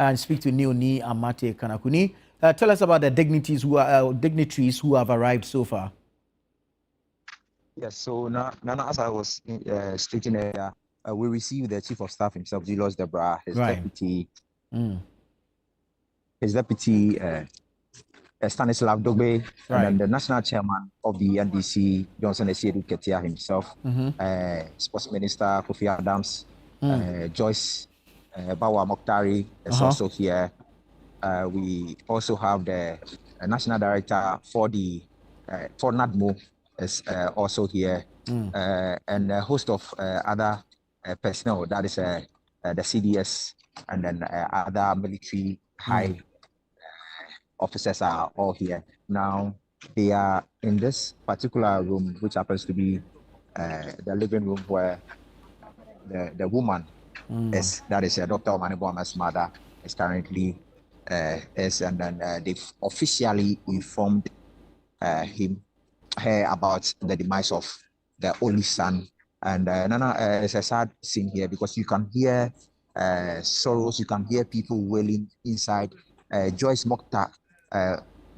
and speak to Neoni Amate Kanakuni. Tell us about the dignitaries who have arrived so far. Yes, so now as I was stating earlier, we received the Chief of Staff himself, Julius Debrah, his deputy, Stanislav Dogbe, and then the National Chairman of the NDC, Johnson Esiedu Ketia himself, Sports Minister Kofi Adams, Joyce Bawa Mokhtari is also here. We also have the National Director for NADMO is also here, and a host of other personnel, that is the CDS, and then other military high officers are all here. Now, they are in this particular room, which happens to be the living room where the woman is, that is Dr. Omane Boamah's mother, is currently is, and then they've officially informed her about the demise of the only son. And Nana, it's a sad scene here because you can hear sorrows, you can hear people wailing inside. Joyce Mokhtari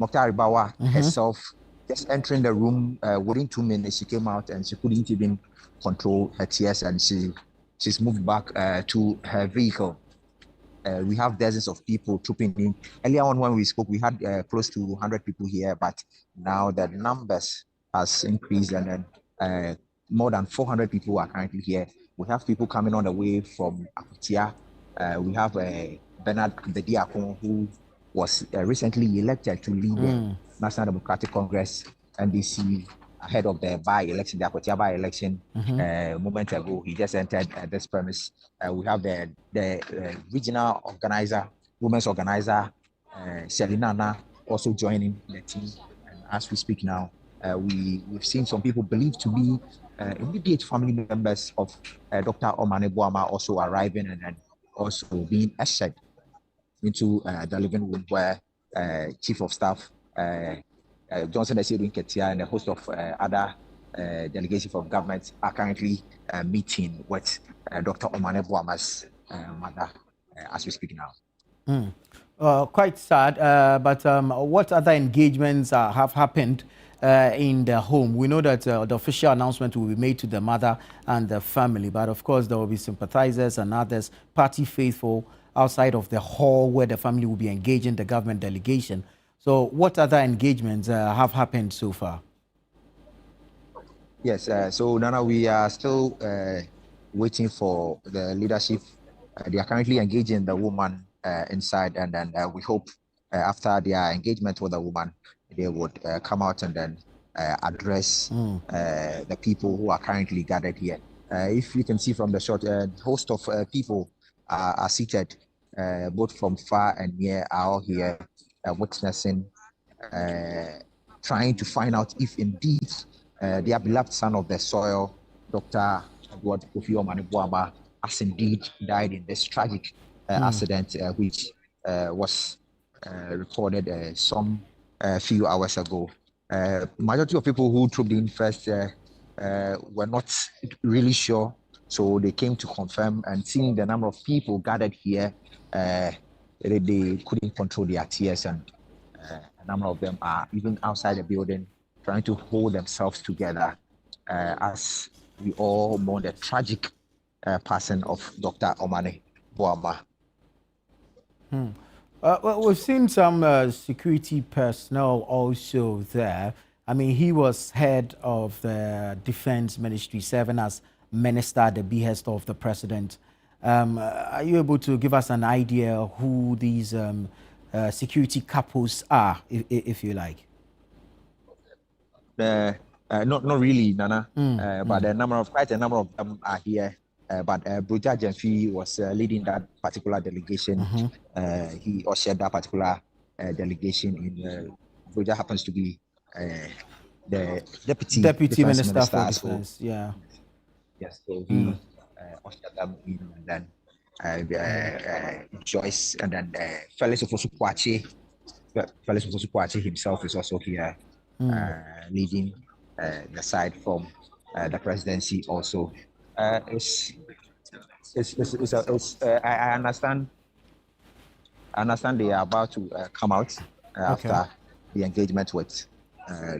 Bawa herself just entering the room within 2 minutes, she came out and she couldn't even control her tears, and she's moved back to her vehicle. We have dozens of people trooping in. Earlier on when we spoke, we had close to 100 people here, but now the numbers has increased, and then more than 400 people are currently here. We have people coming on the way from Akutia. We have Bernard Bediakon, who was recently elected to lead the National Democratic Congress, NDC, ahead of the by-election, the Akutia by-election a moment ago. He just entered this premise. We have the regional organizer, women's organizer, Selinana, also joining the team. And as we speak now, we've seen some people believed to be immediate family members of Dr. Omane Boamah also arriving, and then also being ushered into the living room where Chief of Staff Johnson Esiedu Ketia and a host of other delegations from government are currently meeting with Dr. Omane Boamah's mother as we speak now. Quite sad, but what other engagements have happened in the home? We know that the official announcement will be made to the mother and the family, but of course there will be sympathizers and others, party faithful, outside of the hall where the family will be engaging the government delegation. So what other engagements have happened so far? Yes, so Nana, we are still waiting for the leadership. They are currently engaging the woman inside, and then we hope after their engagement with the woman, they would come out and then address the people who are currently gathered here. If you can see from the shot, a host of people are seated, both from far and near, are all here witnessing, trying to find out if indeed their beloved son of the soil, Dr. Kofi Omane Boamah, has indeed died in this tragic accident, which was reported some few hours ago. Majority of people who trooped in first were not really sure, so they came to confirm, and seeing the number of people gathered here, they couldn't control their tears, and a number of them are even outside the building trying to hold themselves together as we all mourn the tragic passing of Dr. Omane Boamah. Well, we've seen some security personnel also there. I mean, he was head of the Defense Ministry, serving as minister at the behest of the president. Are you able to give us an idea who these security couples are, if you like? Not really, Nana, but quite a number of them are here. But Broja Jemfi was leading that particular delegation. He ushered that particular delegation in. Broja happens to be the deputy minister for defense. Defense, yeah. Yes, so he ushered them in, and then Joyce, and then Felix Ofosu-Kwakye himself is also here, leading the side from the presidency also. I understand I understand they are about to come out Okay. after the engagement with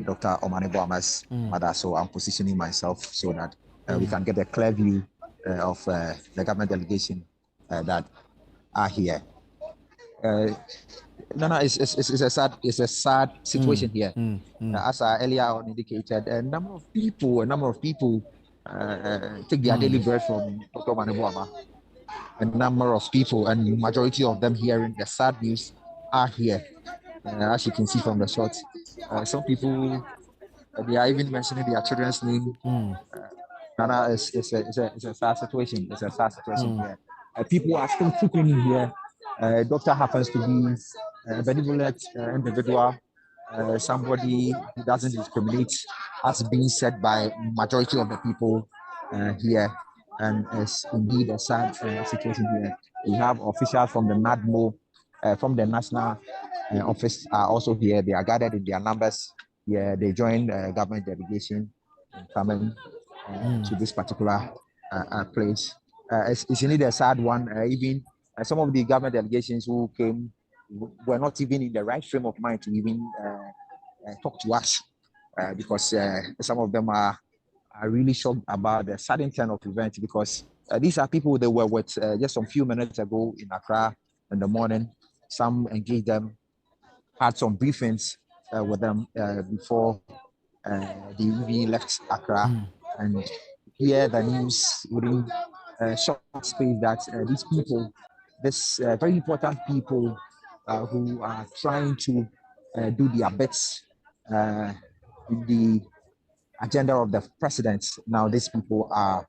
Dr. Omane Boamah's mother. So I'm positioning myself so that we can get a clear view of the government delegation that are here. No, it's a sad situation here. As I earlier on indicated, a number of people take their daily bread from Dr. Omane Boamah. A number of people, and majority of them hearing the sad news, are here. As you can see from the shot, some people they are even mentioning their children's name. Nana, it's a sad situation. It's a sad situation here. People are still frequently here. Doctor happens to be a benevolent individual, somebody who doesn't discriminate, as being said by majority of the people here, and it's indeed a sad situation here. We have officials from the NADMO, from the national office, are also here. They are gathered in their numbers. Yeah, they join government delegation in coming to this particular place. It's indeed a sad one. Even some of the government delegations who came were not even in the right frame of mind to even talk to us because some of them are really shocked about the sudden turn of events because these are people they were with just some few minutes ago in Accra in the morning. Some engaged them, had some briefings with them before they really left Accra, and hear the news within a short space that these people, this very important people who are trying to do their bits in the agenda of the president, now these people are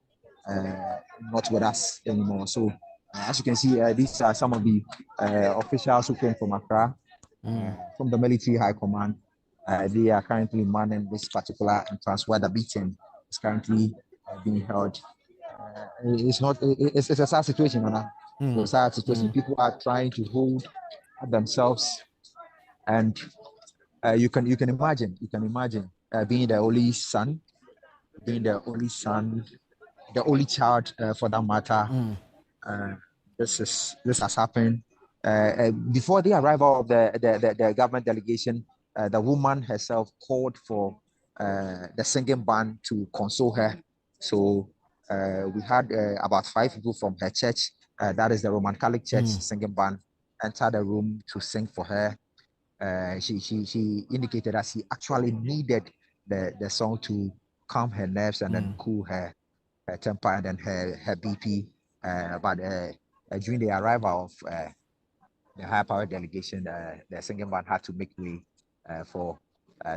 not with us anymore. So as you can see, these are some of the officials who came from Accra, from the military high command. They are currently manning this particular entrance where the meeting is currently being held. It's not. It's a sad situation, Anna. It's a sad situation. People are trying to hold themselves, and you can imagine. You can imagine being the only son, the only child for that matter. This has happened before the arrival of the government delegation. The woman herself called for the singing band to console her. So we had about 5 people from her church, that is the Roman Catholic Church singing band, enter the room to sing for her. She indicated that she actually needed the song to calm her nerves and then cool her temper and then her BP. But during the arrival of the high power delegation, the singing band had to make way for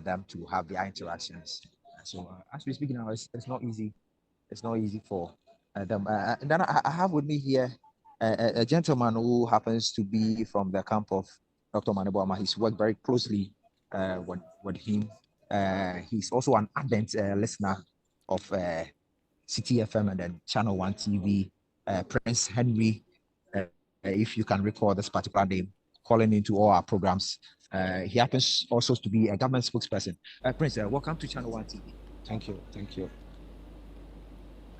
them to have their interactions. So as we speak now, it's not easy. It's not easy for them. And then I have with me here a gentleman who happens to be from the camp of Dr. Omane Boamah. He's worked very closely with him. He's also an ardent listener of CTFM and then ChannelOne TV. Prince Henry, if you can recall this particular name, calling into all our programs. He happens also to be a government spokesperson. Prince, welcome to ChannelOne TV. Thank you. Thank you.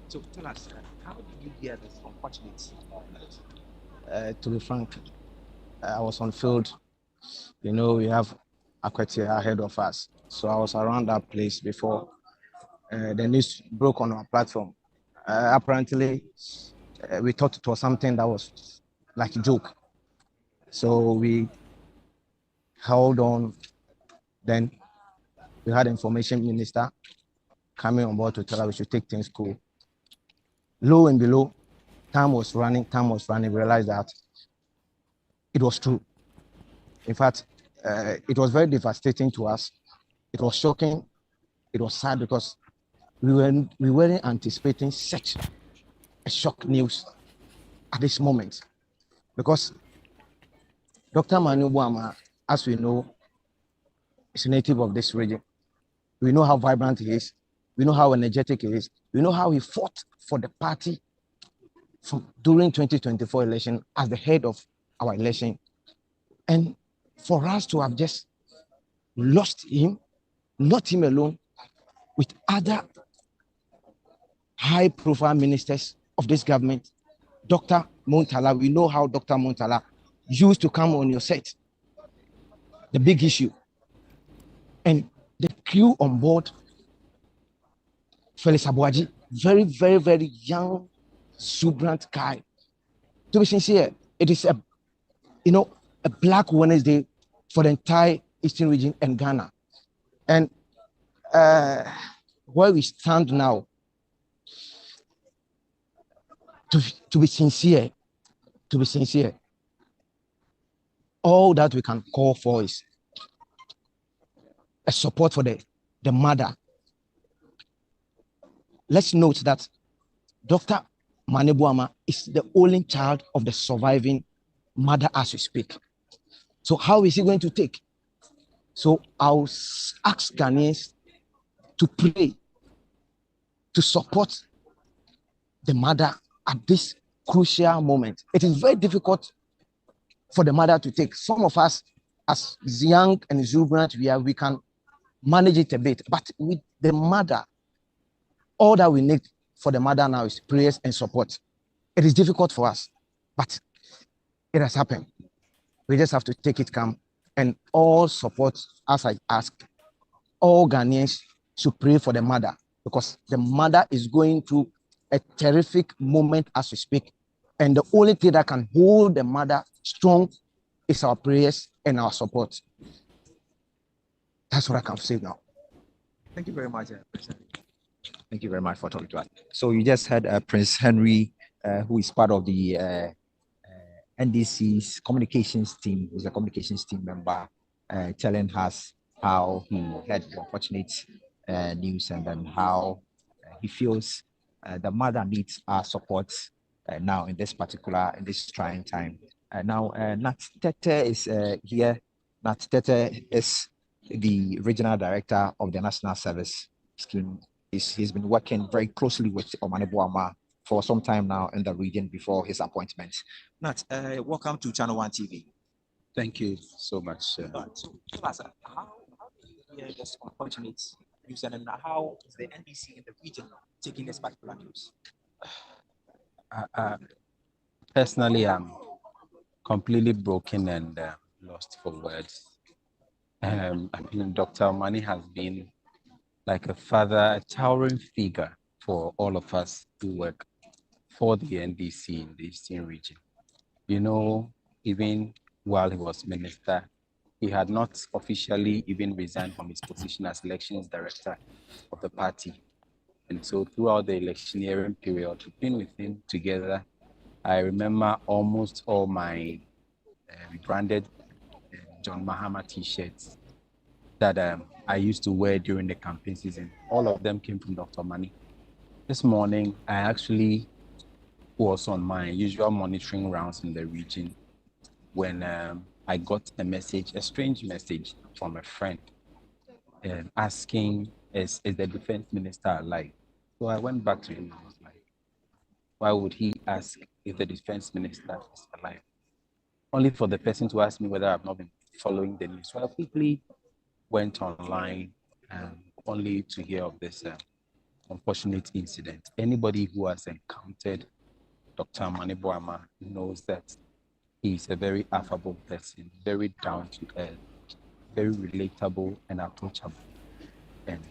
So tell us, how did you hear this unfortunate To be frank, I was on field. You know, we have Akwete ahead of us. So I was around that place before the news broke on our platform. Apparently, we thought it was something that was like a joke. So we held on. Then we had information minister coming on board to tell us we should take things cool. Low and below, time was running, we realized that it was true. In fact, it was very devastating to us. It was shocking. It was sad because we weren't anticipating such a shock news at this moment. Because Dr. Omane Boamah, as we know, is a native of this region. We know how vibrant he is. We know how energetic he is. We know how he fought for the party during 2024 election as the head of our election. And for us to have just lost him, not him alone, with other high-profile ministers of this government, Dr. Montala, we know how Dr. Montala used to come on your set. The big issue. And the crew on board, Felix Abuaji, very, very, very young, exuberant guy. To be sincere, it is a Black Wednesday for the entire Eastern region and Ghana. And where we stand now, to be sincere, all that we can call for is a support for the mother. Let's note that Dr. Omane Boamah is the only child of the surviving mother as we speak. So how is he going to take? So I'll ask Ghanaians to pray, to support the mother at this crucial moment. It is very difficult for the mother to take. Some of us, as young and exuberant we can manage it a bit. But with the mother, all that we need for the mother now is prayers and support. It is difficult for us, but it has happened. We just have to take it calm and all support, as I ask, all Ghanaians should pray for the mother, because the mother is going through a terrific moment as we speak. And the only thing that can hold the mother strong is our prayers and our support. That's what I can say now. Thank you very much, President. Thank you very much for talking to us. So you just had Prince Henry, who is part of the NDC's communications team, who's a communications team member, telling us how he had the unfortunate news and then how he feels the mother needs our support now in this trying time. Now, Nat Tete is here. Nat Tete is the regional director of the National Service Scheme. He's been working very closely with Omane Boamah for some time now in the region before his appointment. Nat, welcome to ChannelOne TV. Thank you so much. So tell us, how do you hear this unfortunate news, and how is the NDC in the region taking this particular news? Personally, I'm completely broken and lost for words. I mean, Dr. Omane has been like a father, a towering figure for all of us who work for the NDC in the Eastern region. You know, even while he was minister, he had not officially even resigned from his position as elections director of the party. And so throughout the electioneering period, we've been with him together. I remember almost all my branded John Mahama t-shirts that I used to wear during the campaign season. All of them came from Dr. Omane. This morning, I actually was on my usual monitoring rounds in the region when I got a strange message from a friend asking, is the defense minister alive? So I went back to him and I was like, why would he ask if the defense minister is alive? Only for the person to ask me whether I've not been following the news. So I quickly went online only to hear of this unfortunate incident. Anybody who has encountered Dr. Omane Boamah knows that he's a very affable person, very down to earth, very relatable and approachable. And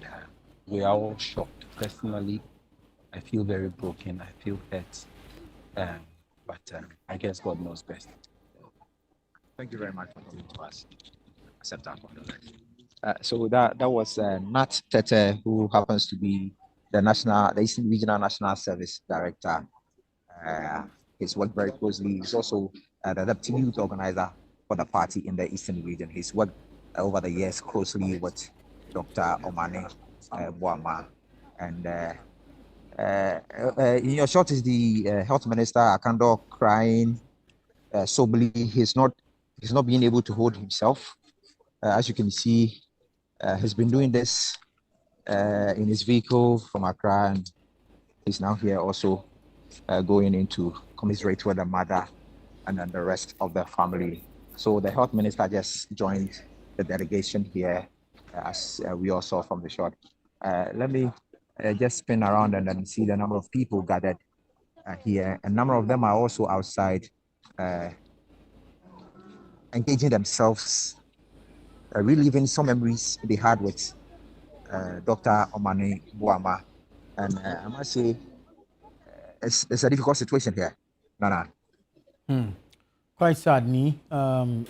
we are all shocked. Personally, I feel very broken. I feel hurt. But I guess God knows best. Thank you very much for talking to us. Accept our condolence. So that was Nat Tete, who happens to be the Eastern Regional National Service Director. He's worked very closely. He's also the deputy youth organizer for the party in the Eastern region. He's worked over the years closely with Dr. Omane Boamah. And in your shot is the health minister, Akando, crying soberly. He's not being able to hold himself. As you can see, he's been doing this in his vehicle from Accra, and he's now here also going in to commiserate with the mother and then the rest of the family. So the health minister just joined the delegation here, as we all saw from the shot. Let me just spin around and then see the number of people gathered here. A number of them are also outside engaging themselves, reliving some memories they had with Dr. Omane Boamah. And I must say, it's a difficult situation here. Nana. Quite sad, Ni.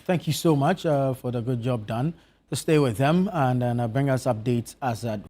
Thank you so much for the good job done. Stay with them and bring us updates as